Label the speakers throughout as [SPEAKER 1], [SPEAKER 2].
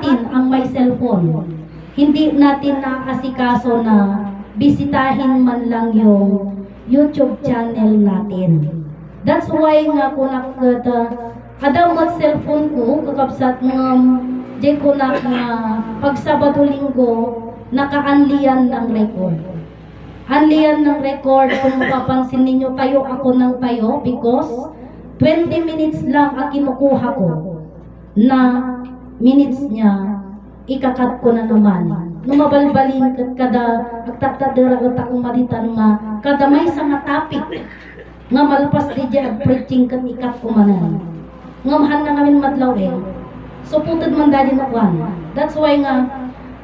[SPEAKER 1] atin ang may cellphone. Hindi natin naasikaso na bisitahin man lang yung YouTube channel natin. That's why nga ko ada mo cellphone ko kakabsat ng di ko na pag Sabado Linggo nakaanlian ng record. Anlian ng record, kung mapapansin ninyo, tayo ako ng tayo because 20 minutes lang ang kinukuha ko na minutes niya, ikakat ko na naman. Numabalbalin kada agtatadara akong maditan nga kada may sa nga topic nga malpas di dyan preaching kat ikat ko manan. Ngamahan na ngamin madlaw so putad man dadi na kwan. That's why nga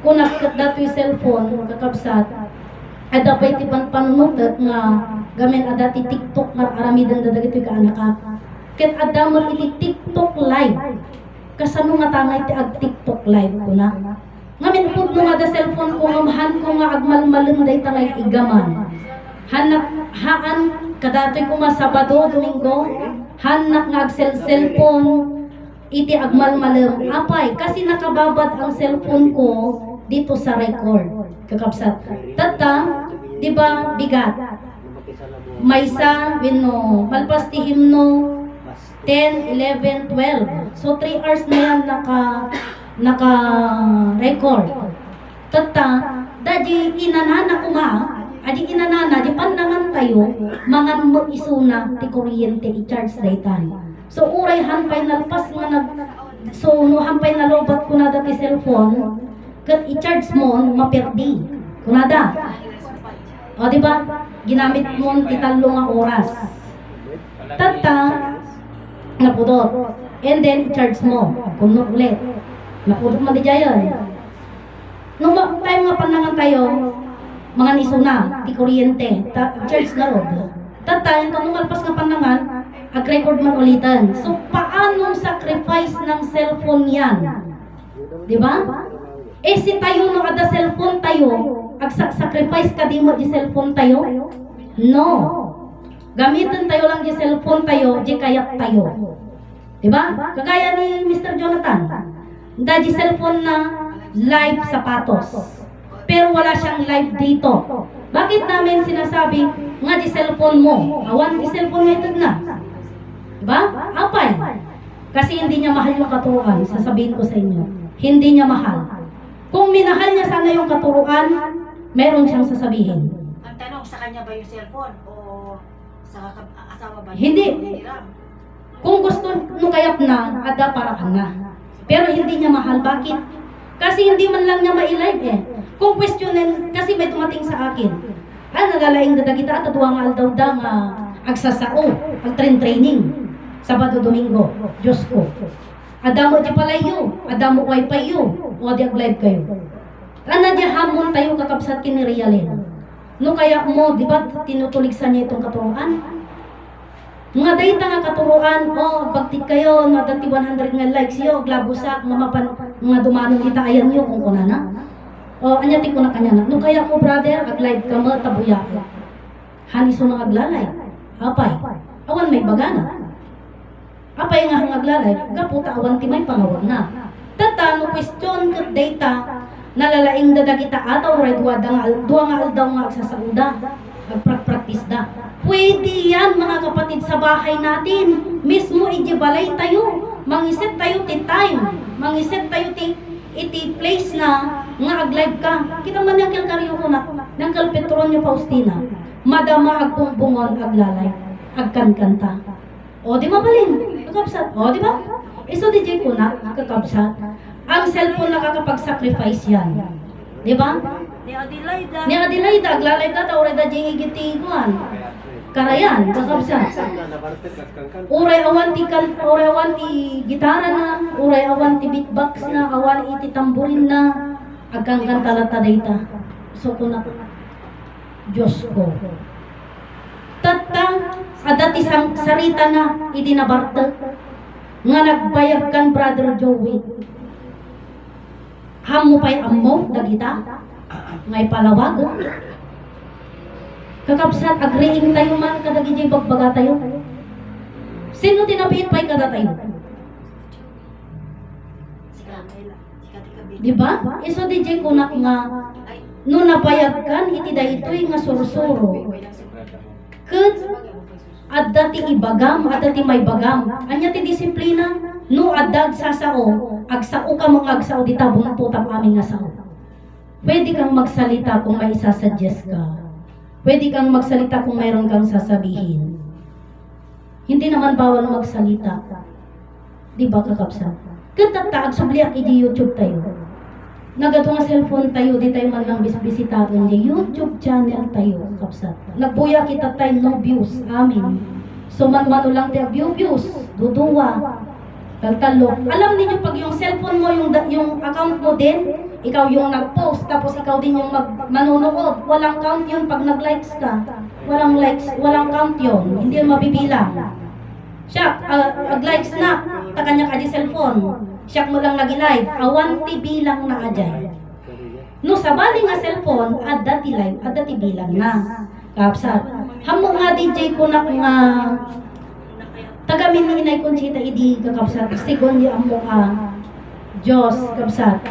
[SPEAKER 1] kung nakat dato'y cellphone kakabsat ada pa iti panpanunutot nga gamin ada ti TikTok nga aramidan dadagito'y kaanaka. Ket ada mo iti TikTok live. Kasano nga tangay ti ag TikTok live ko na. Ngamin pud mo nga da cellphone ko ngamahan ko nga agmalmalem day tangay igaman. Haan kadatoy ko nga Sabado, Domingo, hanak nga ag cellphone iti agmalmalem. Apay kasi nakababad ang cellphone ko dito sa record. Kakabsat. Tata, di ba bigat? Maysa, wino, malpas ti himno, 10, 11, 12. So 3 hours na yan naka-record. Tata, dadi inanana ko adi inanana, di pandangan tayo, mga mo isuna, ti kuryente, i-charge daytan. So uray hampay nalpas nga so no hampay nalobat ko na dati cellphone, kat i-charge mo, maperdi. Kunada. O, di ba? Ginamit mo italo nga oras. Tata, napudot. And then, i-charge mo. Kuno ulit. Napudot mo di jayon. Nung tayo nga panangan tayo, mga nisuna, ti kuryente, charge na rod. Tata, yung malpas nga panangan, ag-record man ulitan. So, paanong sacrifice ng cellphone yan? Di ba? Si tayo no kada cellphone tayo, ag-sacrifice ka di mo di cellphone tayo? No. Gamitin tayo lang di cellphone tayo, di kayat tayo. Diba? Kagaya ni Mr. Jonathan. Di cellphone na live sapatos. Pero wala siyang live dito. Bakit namin sinasabi nga di cellphone mo? Awan di cellphone mo ito na. Diba? Apay. Kasi hindi niya mahal yung katuruan, sasabihin ko sa inyo. Hindi niya mahal. Kung minahal niya sana yung katuruan, meron siyang sasabihin.
[SPEAKER 2] Ang tanong, sa kanya ba yung cellphone o sa asawa ba?
[SPEAKER 1] Hindi. Kung gusto nung kayap na, ada para ka na. Pero hindi niya mahal. Bakit? Kasi hindi man lang niya ma-live Kung questionin, kasi may tumating sa akin. Nagalaing dadagita at duwang aldaw da nga agsasao, ang training. Sabado, Domingo, Diyos ko. Adamo di palayo, adamo wifi yo, o di ag-live kayo. Ana di hamon tayo kakabsat kinirialin. No kaya mo, di ba tinutuligsan niya itong katuruan? Nga dayta nga katuruan, pagtik kayo, madati 100 nga likes yo, glabusak, mga dumanong kita ayan yo, kung kunana. Anyati ko na kanya na. No kaya mo brother, ag-live ka mo, tabuya. Haniso na aglalay. Apay, awan may bagana. Apay nga hangaglalay, kaputa awan ti may pangawag na. Tata, no question kat data, nalalaing dadagita ataw, redwa duwa nga aldaw nga agsasauda, magprak-practice da. Pwede yan mga kapatid sa bahay natin, mismo ijibalay tayo, mangisip tayo ti time, mangisip tayo ti place na nga ag-live ka. Kita man yung karyo ko na, ng Kalpetronio Faustina, madama agbumbungon aglalay, agkankanta. O di mabalin, kakabsat. O di ba? So di ko na, kakabsat. Ang cellphone nakakapag-sacrifice yan. Di ba? Ni Adelaida, aglalay ka ta, oray da jing igitiguan. Karayan, kakabsat. Oray awan ti gitara na, oray awan ti beatbox na, awan iti tamburin na, agkangkan talata dayta. So kuna, Diyos ko. Tata, adat isang sarita na idinabarta nga nagbayag kan Brother Joey. Hamo pa'y ammo, dagita, ngay palawag. Kakabsat, agreeing tayo man, kadagijay bagbaga tayo. Sino tinabiit pa'y kada tayo? Di ba? Iso DJ kunak nga no napayagkan iti daytoy nga sursuro. Ket at dati ibagam at dati may bagam. Anya ti disiplina no addag sasao agsao ka mga agsao di tabong tutang amin nga sao. Pwede kang magsalita kung may isasuggest ka. Pwede kang magsalita kung mayroon kang sasabihin. Hindi naman bawal magsalita. Di ba kakapsa? Katataag subliak iti YouTube tayo. Nagato nga cellphone tayo, di tayo man lang bisitagan di YouTube channel tayo, kapsa. Nagbuya kita tayo, no views, amin. So man-mano lang tayo, views, duduwa, tagtalo. Alam niyo pag yung cellphone mo, yung account mo din, ikaw yung nag-post, tapos ikaw din yung manonood. Walang count yun pag nag-likes ka. Walang likes, walang count yun. Hindi yun mabibilang. Siya, ag-likes na, takanya ka di cellphone. Siya mo lang nag-live, awan ti bilang na ajay. No, sabali nga cellphone, at dati live, at dati bilang na. Kapsat. Hamo nga DJ ko na nga, tagamin ni Inay Conchita, idi kakapsat. Sigon di amo Diyos, kapsat.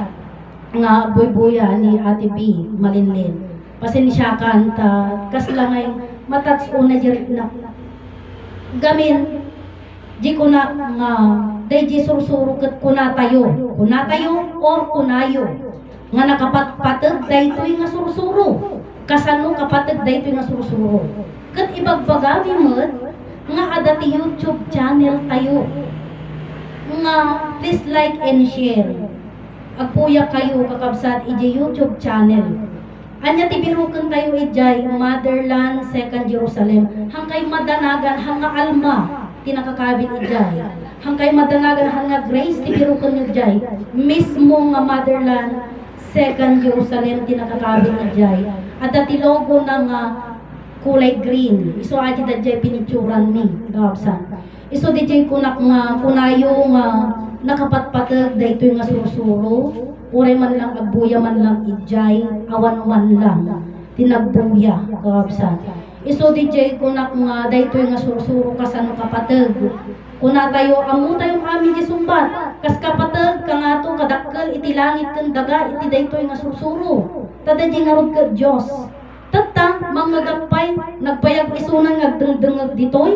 [SPEAKER 1] Nga buy-buya ni Ate B, malinlin. Pasensyakan ta, kaslangay, matats una jirit na. Gamin, di ko na nga, day di sursuro ket kunatayo or kunayo. Nga nakapatpatag, day to'y nga sursuro. Kasano kapatag, day to'y nga sursuro. Ket ibagbagami mo, nga adati YouTube channel tayo. Nga, please like and share. Agpuya kayo kakabsat iji YouTube channel. Anya ti binuken tayo ijay Motherland Second Jerusalem. Hangkay madanagan hanga alma tinakakabit ijay. Hangkay madanagan hanga grace ti binuken ijay. Mismo nga Motherland Second Jerusalem tinakakabit ijay. At ti logo na nga kulay green. Iso aji dadjay pinitsuran ni kakabsat. Iso dijay kunak nga kunayo nga nakapatpatag daytoy nga sursuro, uray man lang agbuya man lang ijay, awan man lang tinagbuya kakabsat. Iso DJ kunak nga daytoy nga sursuro kasano kapatag. Kuna tayo amo tayong amin di sumbat, kas kapatag kangato kadakkel iti langit ken daga iti daytoy nga sursuro. Tadadi nga rod ket Dios. Tatta mangagapay nagbayag isunan ngagdengdengeg ditoy.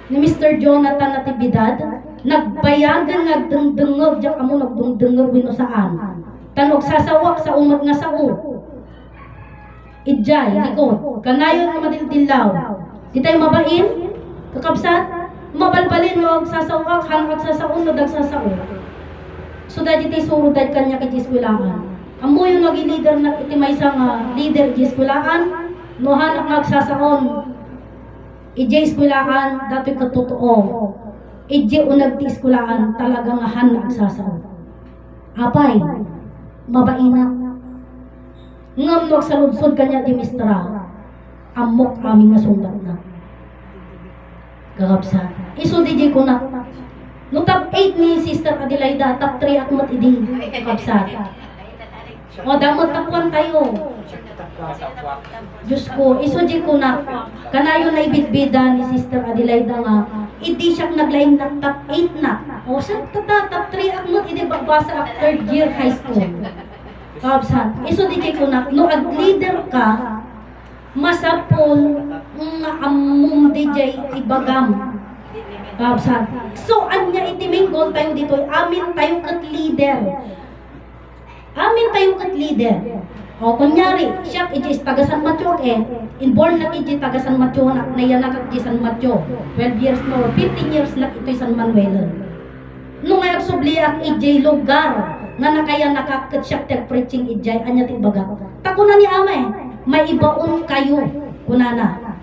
[SPEAKER 1] Ni Mr. Jonathan Natividad, nagbayagan nagdengdengeg jak amo nagdengdengeg wino saan. Tanog sasawak sa umag nga sao. Ijay, likod, kanayon nga madildilaw. Di tayo mabain, kakabsat, mabalbalin mo sasawak, hangag sasaon no dagsasao. So dahil iti suro dahil kanya kay Jiskulaan. Amo yung naging leader na iti may isang leader Jiskulaan, no hanak nagsasaon. Ijay eskulaan, dati katotoo. Ijay unag ti eskulaan, talagang ahan nagsasaon. Apay, mabaina. Ngam nagsaludsod kanya di mistra, amok aming nasundat na. Kakabsat. Iso di jay ko na. No top 8 ni Sister Adelaida, top 3 at mat idi. Kakabsat. O damot tapuan tayo. Diyos ko, iso di ko na. Kanayo na ibitbida ni Sister Adelaida nga, hindi siya naglaing na top 8 na. O siya top 3 at mat idi bagbasa af 3rd year high school. Kakabsat. Iso di ko na. No ag leader ka, masapol nga among DJ ibagam. Kakabsat. So anya itiminggon tayo dito, amin tayo kat leader. Amin tayo kat leader. O kunyari, siya iti taga San Mateo inborn na iti taga San Mateo na yan nakakiti San Mateo. 12 years no, 15 years na ito San Manuel. Nung ngayon subliak iti lugar nga nakaya nakakat siya preaching ijay anya ti baga. Takuna ni amay, may ibaon kayo kunana.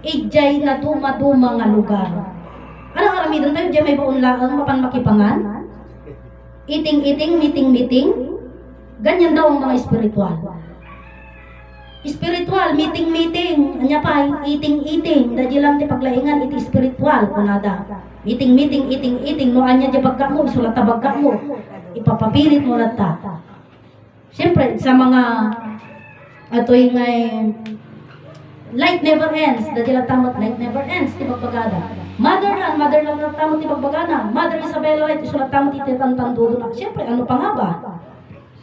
[SPEAKER 1] Ijay na duma-duma nga lugar. Ano aramidan tayo ijay may baon laang mapan makipangan? Iting-iting, meeting-meeting. Ganyan daw ang mga spiritual. Spiritual, meeting-meeting. Anya pa, eating-eating. Dadi lang ti paglaingan, iti spiritual. Kunada. Meeting-meeting, eating-eating. No, anya di bagka mo, isulat ta bagka mo. Ipapapilit mo na ta. Siyempre, sa mga ato'y may light never ends. Dadi lang tamot, light never ends. Di pagpagada. Mother lang na tamo ti pagbagana. Mother Isabella Wright, isulat tamo ti tantandudo na. Siyempre, ano pa nga ba?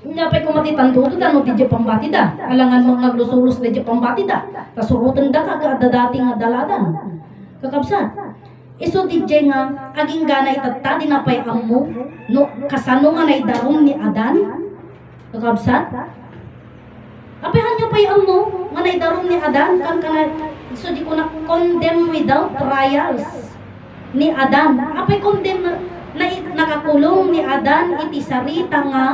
[SPEAKER 1] Napay ko matitandudo da, no di pambati da. Alangan mong naglusulos di pambati da. Kasurutan da ka, dating nga daladan. Kakabsat. Iso di nga, aging gana itata, dinapay amo, no, kasano nga na idarom ni Adan. Kakabsat. Apihan nyo pa yung mo, nga na idarom ni Adan, kan ka na, iso di ko na condemn without trials ni Adan. Apay condemn na nakakulong ni Adan, iti sarita nga,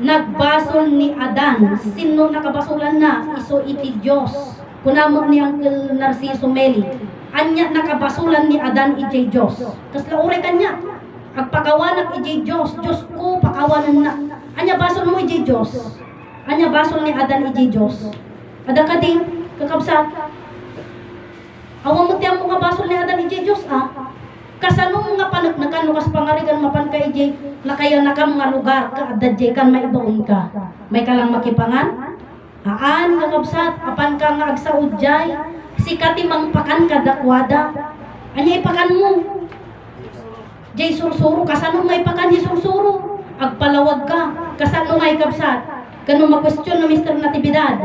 [SPEAKER 1] nagbasol ni Adan. Sino nakabasulan na? Iso iti Diyos. Kunamo ni Uncle Narciso Meli. Anya nakabasulan ni Adan iti Diyos. Kas lauray kanya. Agpakawanak iti Diyos. Diyos ko pakawanan na. Anya basol mo iti Diyos. Anya basol ni Adan iti Diyos. Ada ka din, kakabsat. Awang mo tiyang mga basol ni Adan iti Diyos, kasano mga panagnakan, lukas pangarigan mapan ka iti, nakaya na ka mga lugar, kaadadje kan maibaon ka. May kalang makipangan? Haan, kakabsat, apan ka nga agsaudjay, sikati mangpakan ka dakwada. Anya ipakan mo? Jay sursuro, kasano nga ipakan di sursuro? Agpalawag ka, kasano nga ikabsat? Kano ma-question na Mr. Natividad?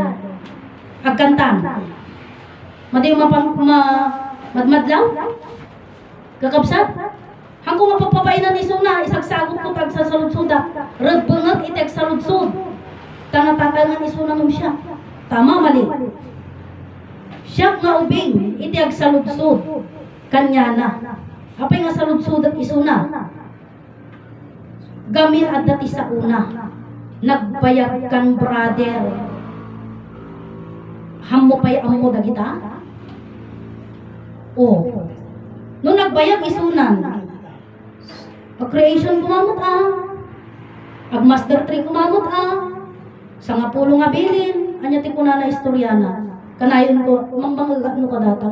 [SPEAKER 1] Agkantan. Madi madmadlaw? Kakabsat? Hangko mapapapainan ni Suna, isagsagot ko tag sa saludsuda. Rebengag itek saludsud. Tanatatangan ni Suna mo siya. Tama, mali. Siya nga ubing, itiag saludsud. Kanya na. Apay nga saludsud at isuna. Gamin at dati sa una. Nagbayag kan brother. Hammo pa'y ammo dagita? Oh. Nung nagbayag isunan, creation kumamot master tree kumamot sa nga pulo nga bilin, anya ti kunana istoryana, kanayon ko, mambangag no ka data,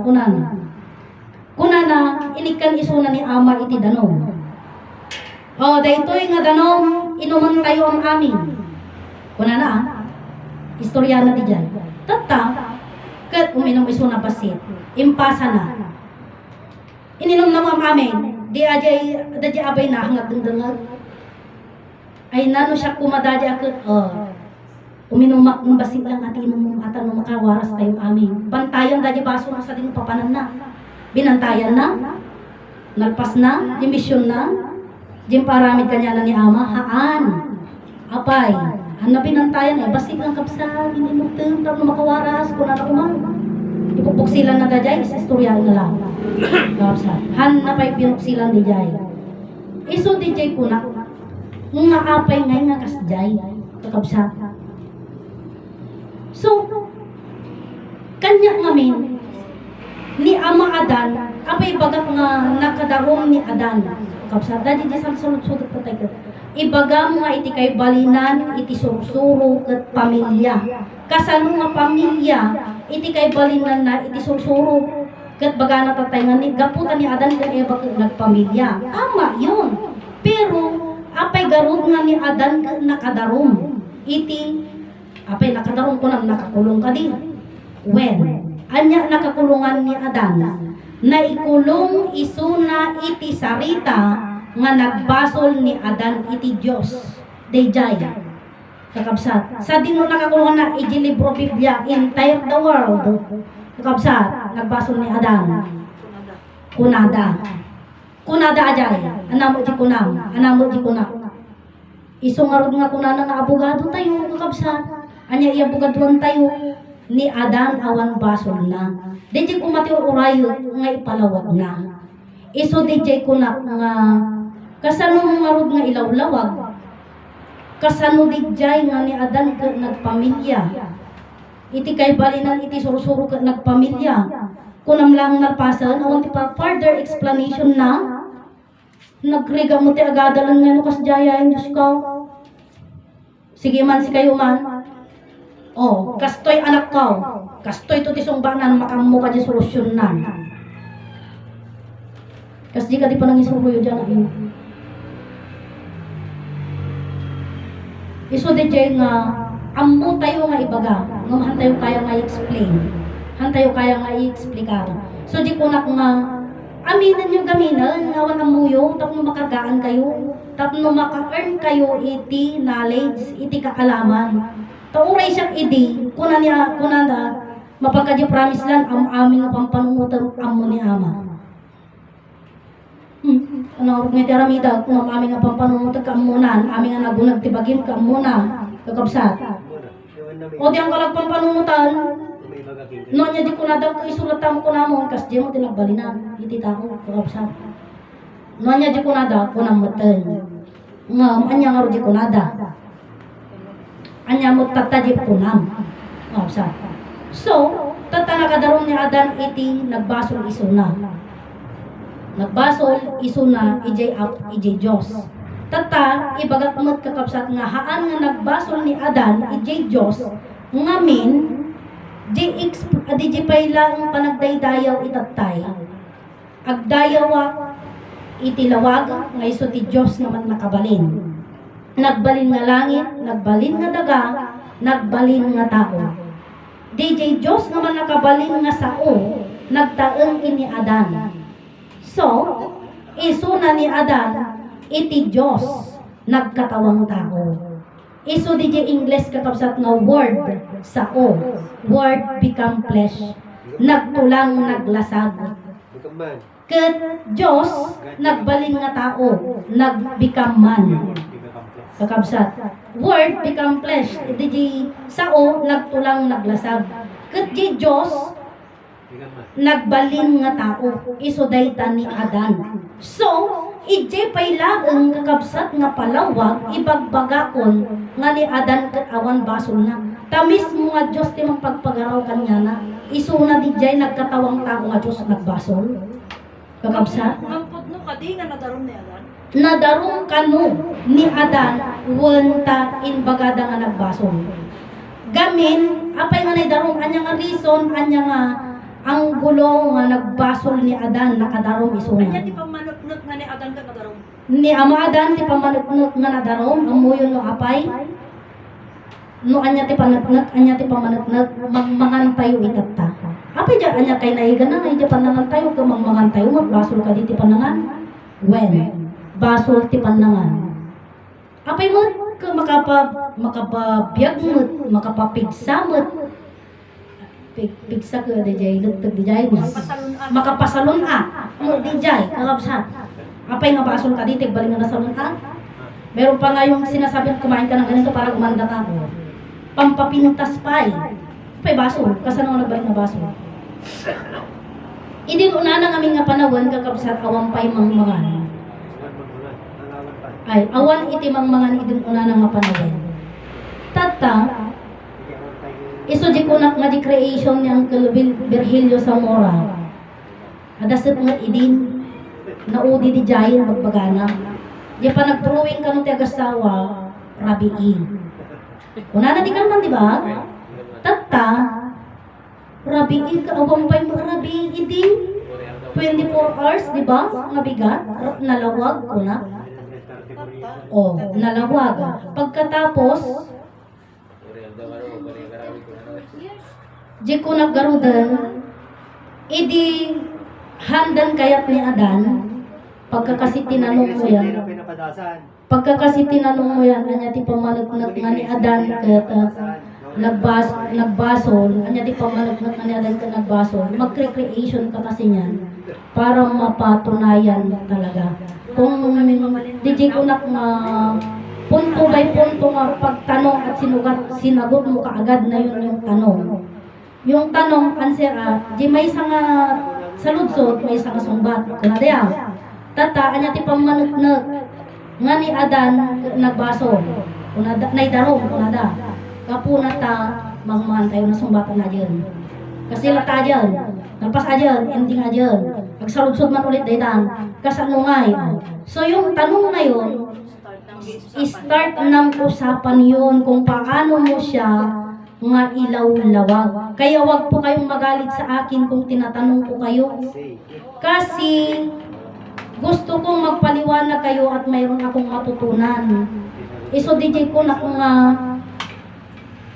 [SPEAKER 1] kunana, inikan isunan ni ama iti danom. O, daytoy nga danom, inuman tayo ang amin. Kunana istoryana di dyan. Tata, kat uminom isuna pasit, impasa na. Ininom na mga amin, di ajay abay na hangat dengdengag. Ay nano siya kumadadya akit, uminumak ng basik lang at inom at ano makawaras tayong amin. Bantayan dadya baso na sa din papanan na. Binantayan na, nalpas na, di misyon na, di paramid kanya na ni ama, haan, apay, na binantayan basik lang kapsa, inimutin, tapos makawaras, kung ano kumang. Ipupuksilan na dajay, istorya na lang. Kapsa. Han na pa'y pinuksilan di jay. Iso di jay kuna. Nga apay ngay nga kasjay. Kakabsa. So, kanya ngamin, ni Ama Adan, apay bagat nga nakadarong ni Adan. Kakabsa. Dadi di sa sulod-sulod patay ka. Ibaga mo nga iti kay balinan, iti sursuro kat pamilya. Kasano nga pamilya, iti kay balinan na iti sursuro kat baga natatangan ni gaputan ni Adan kat eba kat nagpamilya. Tama yun. Pero apay garod nga ni Adan kat nakadarom. Iti apay nakadarom ko nang nakakulong ka din. When anya nakakulungan ni Adan, na ikulong isuna iti sarita nga nagbasol ni Adan iti Diyos. Dayjay. Kakabsat. Sa din mo nakakulungan na iti libro Biblia, entire the world. Kakabsat. Nagbasol ni Adan. Kunada. Kunada ajay. Anamo di kunam. Anamo di kunam. Isungarod nga kunana nga abogado tayo. Kakabsat. Anya iabogaduan tayo ni Adan awan basol na. Dayjay kumatiw urayo nga ipalawag na. Iso dayjay kunak nga kasano nga rod nga ilawlawag, kasano dijay nga ni Adan ka nagpamilya. Iti kay balinan iti sursuro ka nagpamilya. Kunam lang narpasan, awan ti pa further explanation na, nagriga mo ti agadalan nga no kasjaya, Diyos ka. Sige man si kayo man. Oh, kastoy anak ka. Kastoy to ti sungbanan, makamu ka di solusyon na. Kas di ka di pa nang isuruyo dyan ayo. Iso di dyan nga, ammo tayo nga ibaga, ngam han tayo kaya nga i-explain, han tayo kaya nga i-explicar. So di kunak nga, Aminin nyo gaminan, nawan ang muyo, tapno makagaan kayo, tapno maka-earn kayo iti knowledge, iti kaalaman. Tauray siyang idi, kuna na, mapagkadyo promise lang, ang aming pampanungutan, amo ni ama. Ano, may tiramida, kung ang aming pampanungutan, kaamunan, aming nagunag tibagin, kaamuna, kakabsat. O di ang kalagpang panungutan, no niya di ko na daw isulatan ko namon kas di mo tinagbalinan iti tao kakabsat. No niya di ko na daw ko namatan. Ngam anya nga di ko na da. Anya mo tatadip ko nam. Kakabsat. So, tata nakadarong ni Adan iti nagbasol isuna. Nagbasol isuna ijay Diyos. Tata ibagat mo't kakabsat nga haan nga nagbasol ni Adan ijay Diyos ngamin di payla ang panagdaydayaw itatay. Agdayawa itilawag nga iso ti Diyos naman nakabalin. Nagbalin nga langit, nagbalin nga daga, nagbalin nga tao. DJ Diyos naman nakabalin nga sao, nagtaeng ini Adan. So, iso na ni Adan iti Diyos nagkatawang tao. Iso di English kakabsat nga word sao. Word become flesh. Nagtulang naglasag. Ket Diyos nagbalin nga tao, nagbecome man. Kakabsat. Word become flesh. Di sao nagtulang naglasag. Ket di Diyos nagbalin nga tao. Iso dayta ni Adan. So, ije paylaeng kakabsat nga palawag ibagbagakon nga ni Adan ket awan basol na. Tamis mo nga Diyos ti pagpagaraw kanya na. Iso na di jay nagkatawang tao nga Diyos nagbasol. Kakabsat.
[SPEAKER 2] Ngampod no kadi nga nadaron ni Adan.
[SPEAKER 1] Nadarong kanu ni Adan wenta in bagada nga nagbasol. Gamin apay nga nadarong anya nga reason anya nga ang gulo nga nagbasol ni Adan nakadarong isuna.
[SPEAKER 2] Anya ti pamanutnut nga ni Adan ka nadaron.
[SPEAKER 1] Ni ama Adan ti pamanutnut nga nadarong amuyon no apay. No anya ti panutnut, anya ti pamanutnut magmangan tayo itatta. Apay ja anya kay naigan na ija panangan tayo ka magmangan tayo magbasol ka di ti panangan. When basol ti panangan. Apay mo ka makapabiyag mo, makapapigsa mo. Pigsa ko di jay lutog di jay makapasalon mo di jay kakabsat. Apay nga basol ka dito balik nga nasalon meron pa nga yung sinasabi kumain ka ng ganito para gumanda ka pampapintas pa apay basol kasano nga nagbalik na basol idin una nang aming nga panawon kakabsat awan pay mangmangan ay awan iti mangmangan idin una nang nga panawon tata iso di kunak nga di creation ni Uncle Virgilio Zamora. Adaset nga idin naudi di jayin magbagana. Di pa nag-drawing ka nung tiagasawa, rabiin. Una na di ka naman, di ba? Tata, rabiin ka, awang pa'y rabiin idin. 24 hours, di ba? Nga bigat, nalawag ko na. O, nalawag. Pagkatapos, di ko naggarudan, idi handan kayat ni Adan, pagkakasi tinanong mo yan, anya ti pamalutnot nga ni Adan, kaya nagbasol, anya ti pamalutnot nga ni Adan ka nagbasol, mag-recreation ka kasi niyan, para mapatunayan talaga. Kung di ko nga punto by punto nga pagtanong at sinagot mo kaagad na yun yung tanong. Yung tanong, answer di may isa nga sa ludsod, may isa nga sumbat. Kuna diya. Tata, anya ti pamanutnut nga ni Adan nagbaso. Kuna naidarong, kuna da. Kapuna ta, magmahan tayo na sumbatan na dyan. Kasi lata dyan. Nagpas dyan, ending dyan. Pagsaludsod man ulit daytan. Kasanungay. So yung tanong na yun, start ng usapan yun kung paano mo siya nga ilaw-lawag. Kaya wag po kayong magalit sa akin kung tinatanong ko kayo. Kasi gusto kong magpaliwanag kayo at mayroon akong matutunan. Iso DJ ko na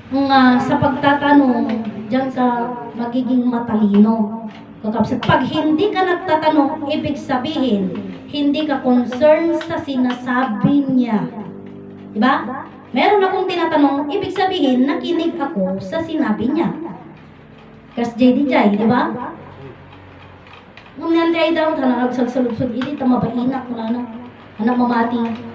[SPEAKER 1] nga sa pagtatanong, diyan ka magiging matalino. Kakabsat, pag hindi ka nagtatanong, ibig sabihin, hindi ka concerned sa sinasabi niya. Diba? Meron akong tinatanong, ibig sabihin, nakinig ako sa sinabi niya. Kas JDJ, diba? Nung nanday daw, tanang nagsalsalubsod, hindi tamabaina ko na anak mamati.